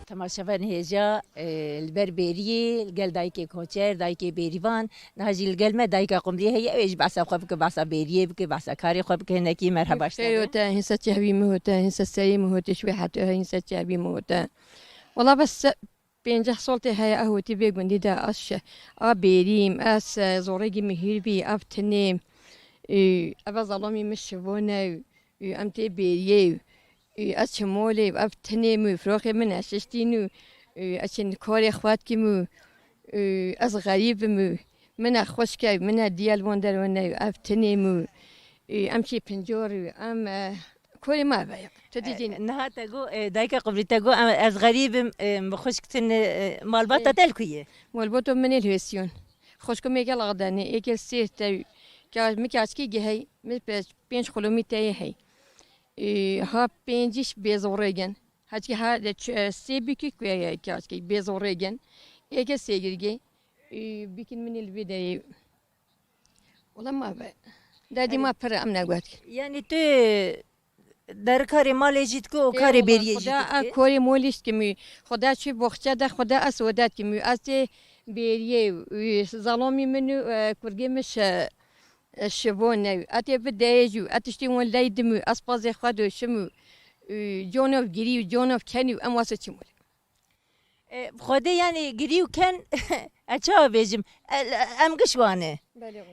تماشاvan hêja li ber bêriyê li gel dayîkê koçer, dayîkê bêrîvan, niha jî li gel me dayîka qumriyê heye ew ê ji behsa xwe bike, behsa bêriyê bike, behsa karê xwe bike hinekî merheba هوتا هنسا تهوي موتا هنسا ساي موتا شوي حتى هنسا تهوي موتا والله بس بينجح صولتي هاي أهوتي بيقون دي دا أش بيريم أس زوريجي مهيربي أفتنيم أبا ظلامي مشفونا أمتي بيريو أش مولي أفتنيم فروخي من أشتينو أشين كوري أخواتكي مو أز غريب مو من أخوشكي من ديال وندر ونا أفتنيم امشي بنجور ام كل ما بيع تديجين نها تقو دايكا قبل تقو از غريب بخش كتن مالباتا تلكوية والبوتو من الهسيون خوشكم يقال غداني يقال سيرتا مكاسكي جهي مثل 5 كيلومتر هي ها 5 بيزوريجن هاتي ها سيبيكي كويا كاسكي بيزوريجن يقال سيجرجي بيكن من البداية والله ما بيع دادی ما پر امنا گوید یعنی تو در کاری مالی جیت کو کاری بریه جیت خدا کاری مولیش کمی خدا چی بخچه ده خدا اسودات کمی از بریه ظلامی منو کرگی مش شبون نو اتی بدایجو اتشتی ون لیدمو اسپاز خدا شمو جونوف گری جونوف کنی امواسه چمول خدا یعنی گریو کن اچا بیجم ام گشوانه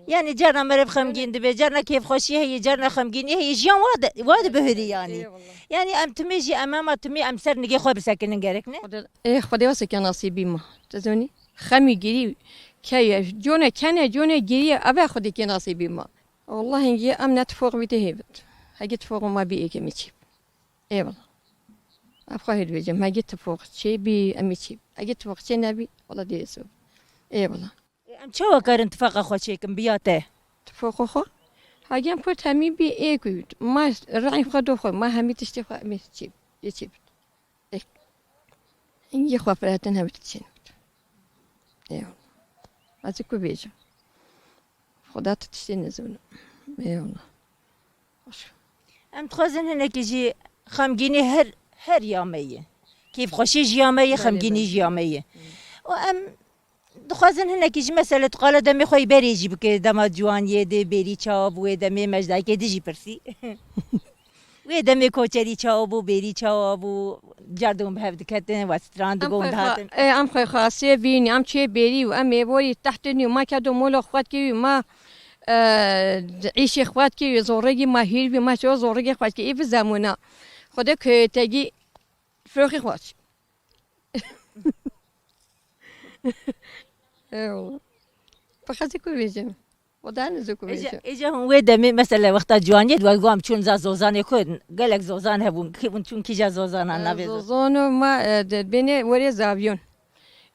yani carna merhab xemgindi be carna keyf xoşi heye carna xemgini heye jiyan wad behiri yani yani em tumi ji emama tumi em ser nige xwe bisekinin gerek ne خدا واسه که نصیبی ما تزونی خمی گیری که جونه کنه جونه گیری اوه خودی که نصیبی ما والله اینگه ام نتفوق بیته هیبت هگه تفوق ما بی ایگه میچیب ای والله افخواهید بیجم هگه تفوق چی بی امی چیب هگه تفوق چی نبی والله دیسو ای والله ام چه وکارن تفاقه خو چیکم بیاته تفوق خو هاگم پر تمی بی ایگوید ما رای خودو خو ما همی تشتی خو امی چیب یه چیب این یه خوافراتن همی تشین ایوه از کو بیجم خدا تشتی نزونه ایوه ام تخوازن هنکی جی خمگینی هر یامیه کیف خوشی جیامیه خمگینی جیامیه و ام دخوازن هنکی جی مثلا تقاله دمی خوی بریجی بکه دما جوانیه ده بری چاو و دمی مجدای که دیجی پرسی و دمی کوچری چاو بو بری چاو بو جردم به هفدکتن و ستران دگون دهاتن ام خوی خاصی بینی ام چه بری و ام میوری تحت نیو ما کدو مولا خواد کی ما عیش خواد کی زورگی ما هیر بی ما چه زورگی خواد کی ایف زمونا خدا که تگی فروخی خواد ايوه فخذي كل بيجم ودان زكو بيجم اجا هم ويدا مثلا وقت جوانيت وقام چون زوزان يكون قالك زوزان هبون كيفون چون كيجا زوزان انا زوزان ما بيني وري زابيون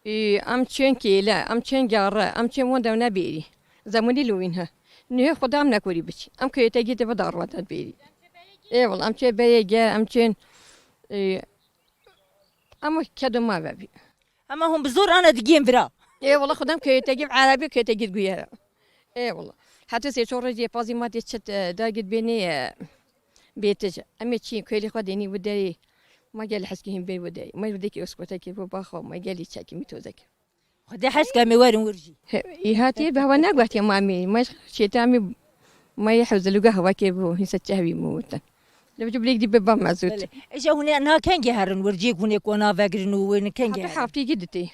ام چن كيلا ام چن جاره ام چن وندا نبيري زماني لوينها نه خدام نكوري بچ ام كيتا جيت بدار وتا بيري اي والله ام چه بيجا ام چن ام كدو ما ببي اما هم بزور انا دقيم برا اي والله خدام كي تجيب عربي كي تجيب قيها اي والله حتى سيشور جي بازي ما تشت داقد بيني بيتج امي تشي كيلي خديني وداري ما قال حسكيهم بي وداري ما يوديك اسكت كيف باخو ما قال لي تشاكي ميتوزك خدي حسكا ميوار ورجي اي هاتي بهوا نقوت يا مامي ما شيتامي ما يحوز له قهوه كيف هو يسجهوي موت لو جيب لك دي بابا معزوت ايش هنا انا كان جهرن ورجيك هنا كونا فاكرنو وين كان جهرن حتى جدتي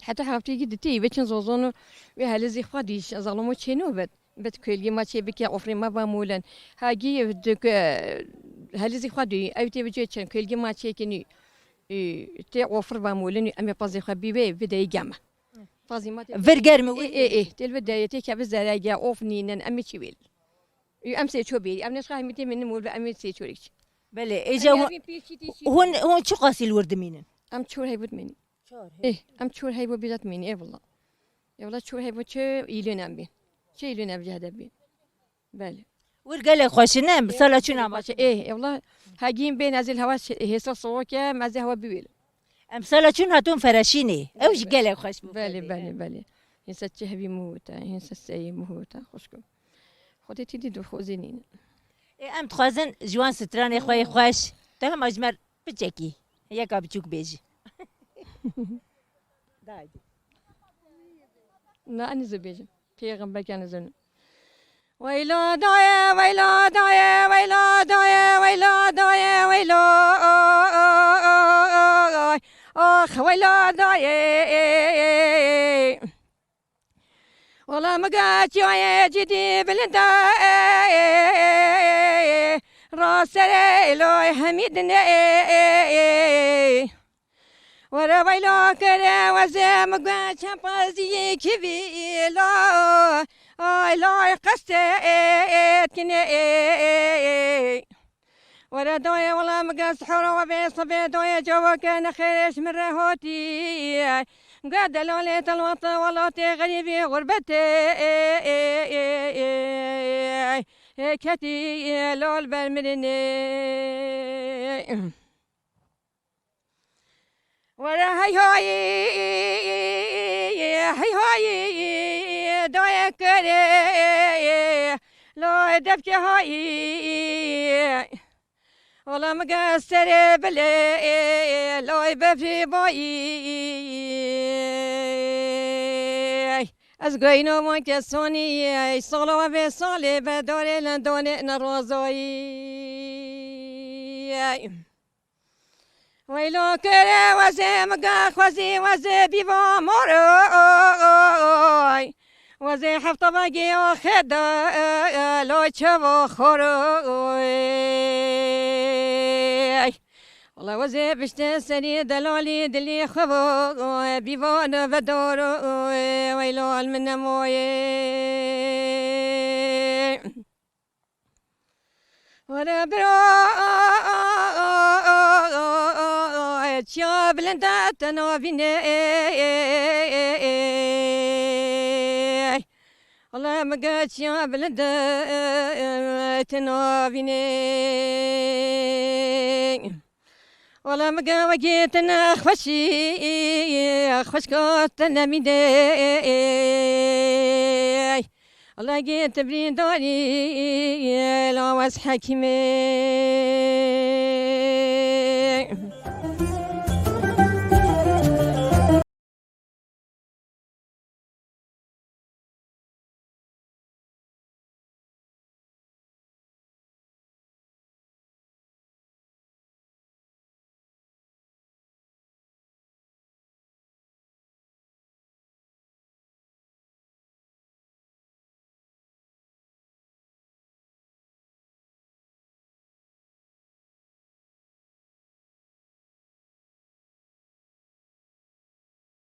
حتى حافتي جدتي بتشن زوزونو وهالزي خديش ظلمو تشينو بت كل ما تشي بك عفري ما بامولن هاجي بدك هالزي خدي ايتي بجي تشن كل ما تشي كني تي عفر بامولن امي بازي خبيبه بدا يجمع بازي ما فرقر مو اي تل بدا يتي بزراجا اوفنين امي تشويل امسي تشوبي امني خا متي من مول امي تشي تشوريك بله اجا هون شو قاسي الورد مين ام تشور هي بود مني ايه ام تشور هاي بيجات مين ايه والله يا والله تشور هاي بتشو يلون ام بين شو يلون ام جهد بين بله ورقله خوشنا بصلا شو نعم ايه والله هاجين بين هذه الهواء هيصة صوكة مع هذا هوا بيول ام بصلا شو هاتون فراشيني اوش قال خوش بله هيصة تشهبي موتا هيصة سي موتا خوشكم خدي تدي دو خوزينين ام تخازن جوان ستران خوي خوش تهم اجمر بتشكي هيك بتشوك بيجي نه أنا زبيجة پیغمبر كان زن ويلا دايا ويلا دايا ويلا دايا ويلا دايا ويلا آخ ويلا دايا والله ما قاعد يا جدي بلدا راس إلهي حميدنا ورا ويلا كرا وزم قاعد شمبازي كبيلا لا قصت كني ورا دويا والله ما قاعد سحورة وبيصبي دويا جوا كان خيرش من رهوتي قاعد لولي الوطن والله غريبي غربتي كتي لول بالمرني ورا هاي هاي هاي هاي دويا كري لو دبكي هاي والله ما قصر بلي لو يبفي باي أزقينو ما كسوني صلوا بصلي بدوري لندوني نروزوي ويلو كري وزي مقا خوزي وزي بيبا موروي وزي حفظ باقي وخدا لو تشوفو خوروي والله وزي بشتي سري دلولي دلي خبو بيبا نبدورو ويلو المنا موي ولا برو يا بلندا تنوفيني والله ما قالت يا بلندا تنوفيني والله ما قال وقيت انا خوش كنت انا ميدي والله قيت برين دوري لو واسحكمي